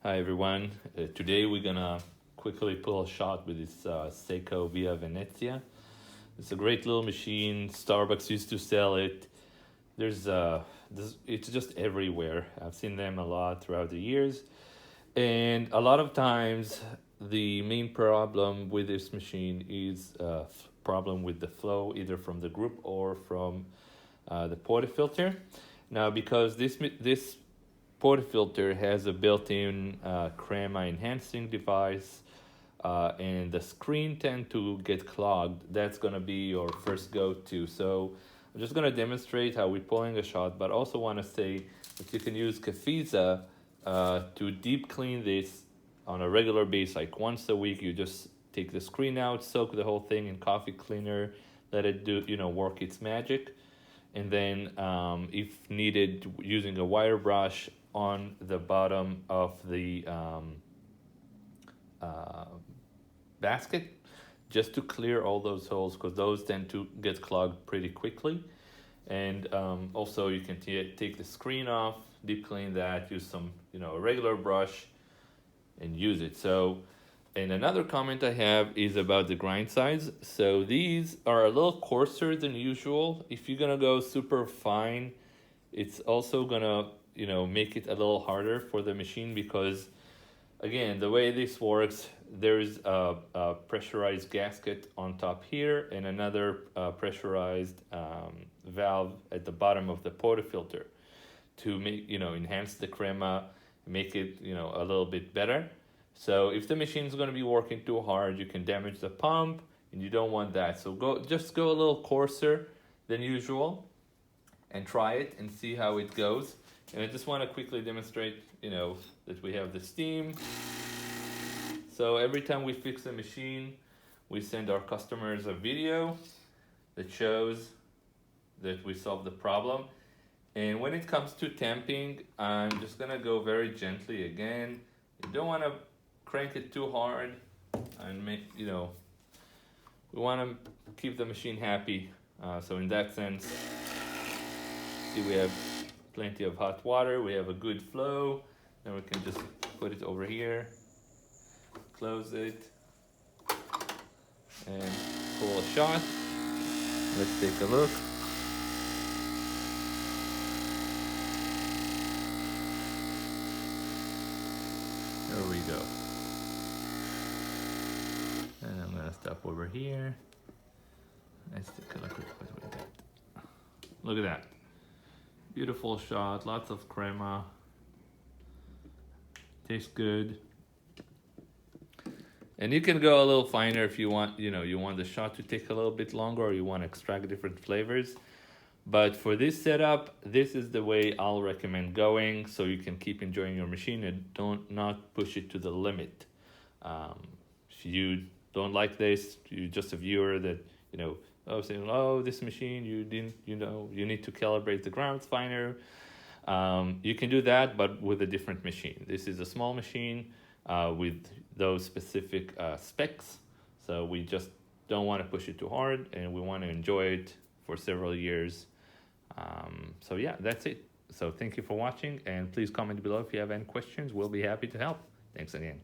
Hi everyone. Today we're gonna quickly pull a shot with this Saeco via Venezia. It's a great little machine. Starbucks used to sell it. It's just everywhere. I've seen them a lot throughout the years, and a lot of times the main problem with this machine is a problem with the flow, either from the group or from the portafilter. Now, because this portafilter has a built-in crema enhancing device, and the screen tend to get clogged, that's going to be your first go-to. So I'm just going to demonstrate how we're pulling a shot, but also want to say that you can use Cafiza to deep clean this on a regular basis, like once a week. You just take the screen out, soak the whole thing in coffee cleaner, let it do, work its magic. And then if needed, using a wire brush on the bottom of the basket, just to clear all those holes, because those tend to get clogged pretty quickly. And also you can take the screen off, deep clean that, use some, a regular brush and use it. So, and another comment I have is about the grind size. So these are a little coarser than usual. If you're gonna go super fine, it's also gonna, make it a little harder for the machine, because again, the way this works, there's a pressurized gasket on top here and another pressurized valve at the bottom of the portafilter to make, enhance the crema, make it, a little bit better. So if the machine is going to be working too hard, you can damage the pump, and you don't want that. So just go a little coarser than usual and try it and see how it goes. And I just want to quickly demonstrate, that we have the steam. So every time we fix a machine, we send our customers a video that shows that we solved the problem. And when it comes to tamping, I'm just gonna go very gently again. You don't want to crank it too hard and make, we want to keep the machine happy. So in that sense, see, we have plenty of hot water, we have a good flow, and we can just put it over here, close it, and pull a shot. Let's take a look. There we go. And I'm gonna stop over here. Let's take a look at what we got. Look at that. Beautiful shot, lots of crema. Tastes good. And you can go a little finer if you want, you want the shot to take a little bit longer, or you want to extract different flavors. But for this setup, this is the way I'll recommend going, so you can keep enjoying your machine and not push it to the limit. If you don't like this, you're just a viewer that, saying, oh, this machine, you didn't, you need to calibrate the grounds finer. You can do that, but with a different machine. This is a small machine with those specific specs. So we just don't want to push it too hard, and we want to enjoy it for several years. So yeah, that's it. So thank you for watching, and please comment below if you have any questions. We'll be happy to help. Thanks again.